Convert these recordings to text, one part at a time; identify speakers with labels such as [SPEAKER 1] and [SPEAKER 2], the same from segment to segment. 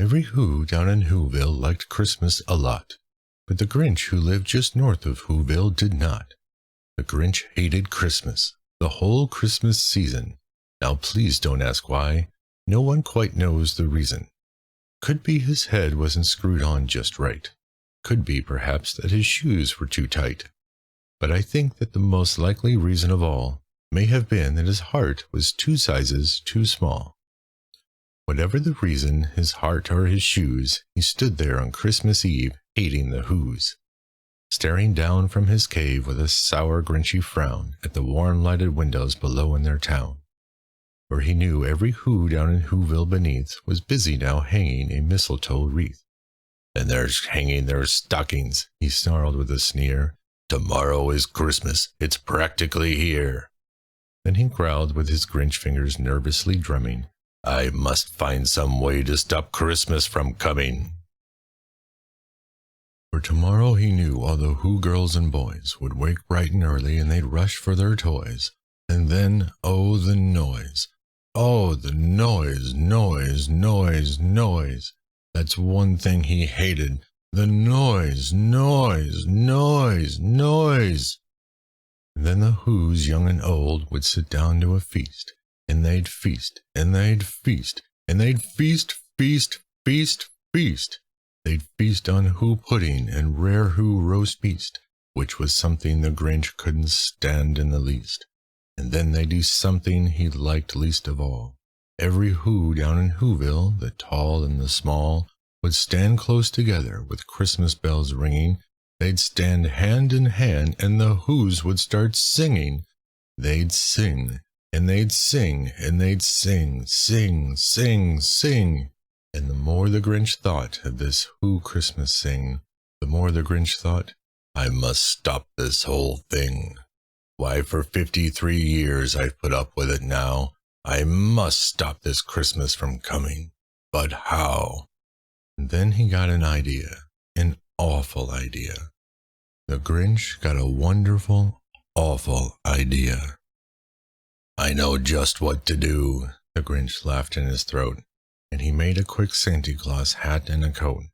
[SPEAKER 1] Every Who down in Whoville liked Christmas a lot, but the Grinch who lived just north of Whoville did not. The Grinch hated Christmas, the whole Christmas season. Now please don't ask why. No one quite knows the reason. Could be his head wasn't screwed on just right. Could be perhaps that his shoes were too tight. But I think that the most likely reason of all may have been that his heart was 2 sizes too small. Whatever the reason, his heart or his shoes, he stood there on Christmas Eve hating the Whos, staring down from his cave with a sour Grinchy frown at the warm lighted windows below in their town, where he knew every Who down in Whoville beneath was busy now hanging a mistletoe wreath. "And they're hanging their stockings," he snarled with a sneer. "Tomorrow is Christmas, it's practically here." Then he growled with his Grinch fingers nervously drumming, "I must find some way to stop Christmas from coming." For tomorrow he knew all the Who girls and boys would wake bright and early and they'd rush for their toys. And then, oh, the noise. Oh, the noise, noise, noise, noise. That's one thing he hated. The noise, noise, noise, noise. And then the Whos, young and old, would sit down to a feast. And they'd feast, and they'd feast, and they'd feast, feast, feast, feast. They'd feast on Who pudding and rare Who roast beast, which was something the Grinch couldn't stand in the least. And then they'd do something he liked least of all. Every Who down in Whoville, the tall and the small, would stand close together with Christmas bells ringing. They'd stand hand in hand, and the Whos would start singing. They'd sing. And they'd sing, and they'd sing, sing, sing, sing. And the more the Grinch thought of this Who Christmas sing, the more the Grinch thought, "I must stop this whole thing. Why, for 53 years I've put up with it now. I must stop this Christmas from coming. But how?" And then he got an idea, an awful idea. The Grinch got a wonderful, awful idea. "I know just what to do," the Grinch laughed in his throat, and he made a quick Santa Claus hat and a coat,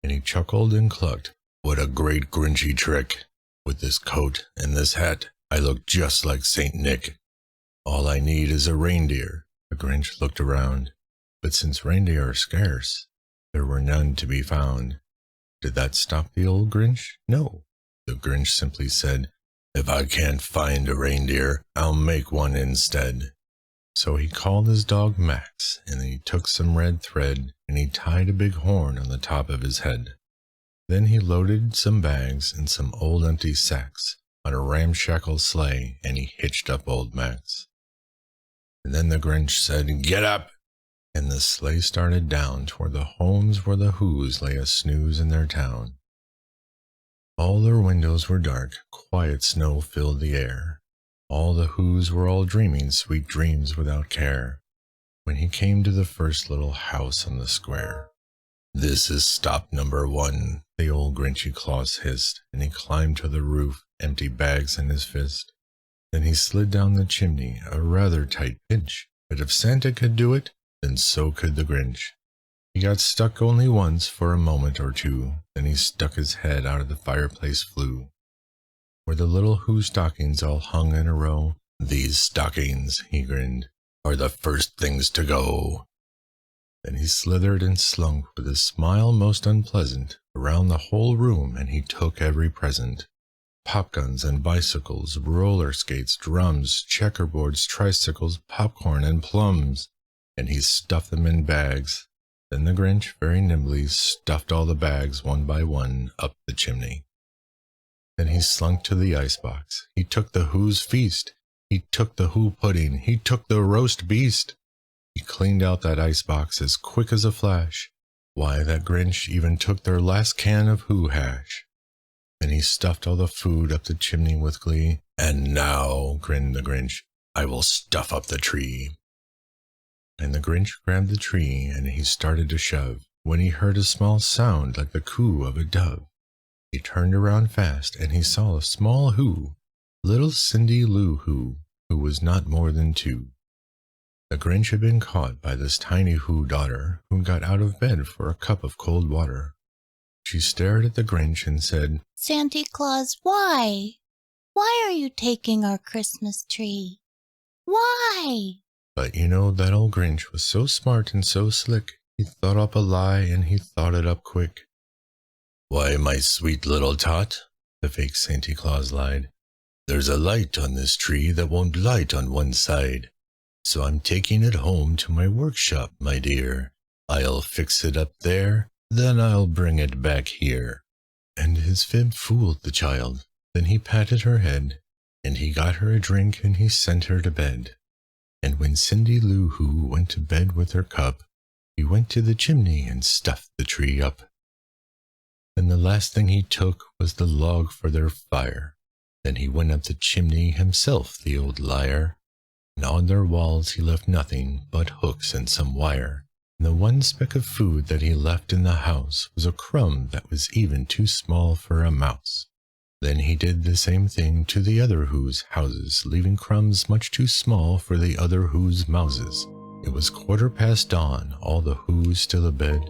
[SPEAKER 1] and he chuckled and clucked, "What a great Grinchy trick! With this coat and this hat, I look just like Saint Nick. All I need is a reindeer." The Grinch looked around, but since reindeer are scarce, there were none to be found. Did that stop the old Grinch? No. The Grinch simply said, "If I can't find a reindeer, I'll make one instead." So he called his dog Max, and he took some red thread, and he tied a big horn on the top of his head. Then he loaded some bags and some old empty sacks on a ramshackle sleigh, and he hitched up old Max. And then the Grinch said, "Get up!" And the sleigh started down toward the homes where the Whos lay a snooze in their town. All their windows were dark, quiet snow filled the air. All the Whos were all dreaming sweet dreams without care, when he came to the first little house on the square. "This is stop number 1, the old Grinchy Claus hissed, and he climbed to the roof, empty bags in his fist. Then he slid down the chimney, a rather tight pinch, but if Santa could do it, then so could the Grinch. He got stuck only once for a moment or two, then he stuck his head out of the fireplace flue, where the little Who stockings all hung in a row. "These stockings," he grinned, "are the first things to go." Then he slithered and slunk with a smile most unpleasant around the whole room, and he took every present. Popguns and bicycles, roller skates, drums, checkerboards, tricycles, popcorn, and plums, and he stuffed them in bags. Then the Grinch very nimbly stuffed all the bags one by one up the chimney. Then he slunk to the icebox. He took the Who's feast. He took the Who pudding. He took the roast beast. He cleaned out that icebox as quick as a flash. Why, that Grinch even took their last can of Who hash. Then he stuffed all the food up the chimney with glee. "And now," grinned the Grinch, "I will stuff up the tree." And the Grinch grabbed the tree, and he started to shove, when he heard a small sound like the coo of a dove. He turned around fast, and he saw a small Who, little Cindy Lou Who was not more than 2. The Grinch had been caught by this tiny Who daughter who got out of bed for a cup of cold water. She stared at the Grinch and said,
[SPEAKER 2] "Santa Claus, why? Why are you taking our Christmas tree? Why?"
[SPEAKER 1] But you know that old Grinch was so smart and so slick, he thought up a lie and he thought it up quick. "Why, my sweet little tot," the fake Santa Claus lied, "there's a light on this tree that won't light on one side. So I'm taking it home to my workshop, my dear. I'll fix it up there, then I'll bring it back here." And his fib fooled the child. Then he patted her head, and he got her a drink and he sent her to bed. And when Cindy Lou Who went to bed with her cup, he went to the chimney and stuffed the tree up. And the last thing he took was the log for their fire. Then he went up the chimney himself, the old liar. And on their walls he left nothing but hooks and some wire. And the one speck of food that he left in the house was a crumb that was even too small for a mouse. Then he did the same thing to the other Who's houses, leaving crumbs much too small for the other Who's mouses. It was 1/4 dawn, all the Who's still abed,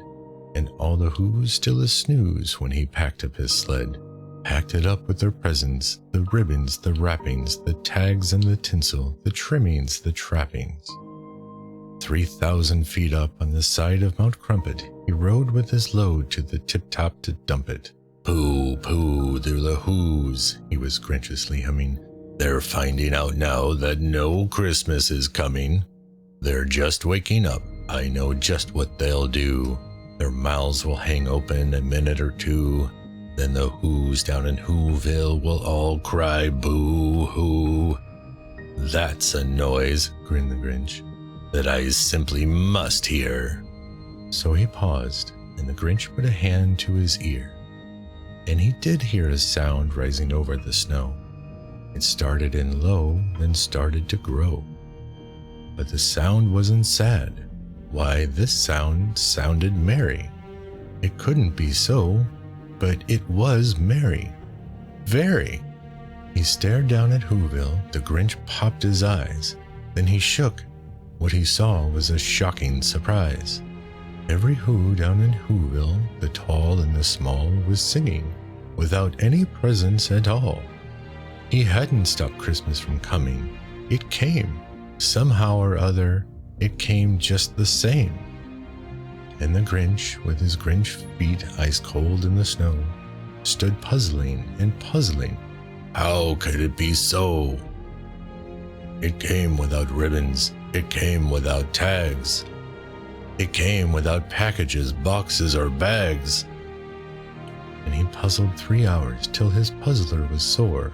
[SPEAKER 1] and all the Who's still a-snooze when he packed up his sled. Packed it up with their presents, the ribbons, the wrappings, the tags and the tinsel, the trimmings, the trappings. 3,000 feet up on the side of Mount Crumpet, he rode with his load to the tip-top to dump it. "Pooh, pooh, they're the Who's," he was grinchiously humming. "They're finding out now that no Christmas is coming. They're just waking up, I know just what they'll do. Their mouths will hang open a minute or two. Then the Who's down in Whoville will all cry boo-hoo. That's a noise," grinned the Grinch, "that I simply must hear." So he paused, and the Grinch put a hand to his ear. And he did hear a sound rising over the snow. It started in low, then started to grow. But the sound wasn't sad. Why, this sound sounded merry. It couldn't be so, but it was merry. Very. He stared down at Whoville. The Grinch popped his eyes. Then he shook. What he saw was a shocking surprise. Every Who down in Whoville, the tall and the small, was singing, without any presents at all. He hadn't stopped Christmas from coming. It came. Somehow or other, it came just the same. And the Grinch, with his Grinch feet ice cold in the snow, stood puzzling and puzzling. How could it be so? It came without ribbons. It came without tags. It came without packages, boxes, or bags. And he puzzled 3 hours till his puzzler was sore.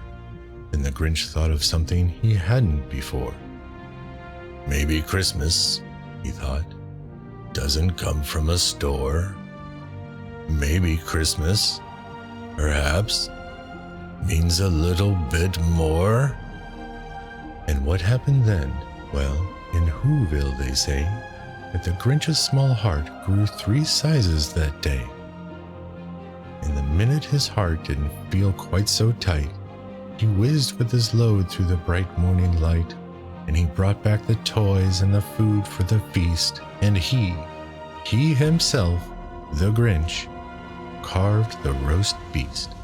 [SPEAKER 1] Then the Grinch thought of something he hadn't before. Maybe Christmas, he thought, doesn't come from a store. Maybe Christmas, perhaps, means a little bit more. And what happened then? Well, in Whoville they say that the Grinch's small heart grew 3 sizes that day. And the minute his heart didn't feel quite so tight, he whizzed with his load through the bright morning light, and he brought back the toys and the food for the feast, and he himself, the Grinch, carved the roast beast.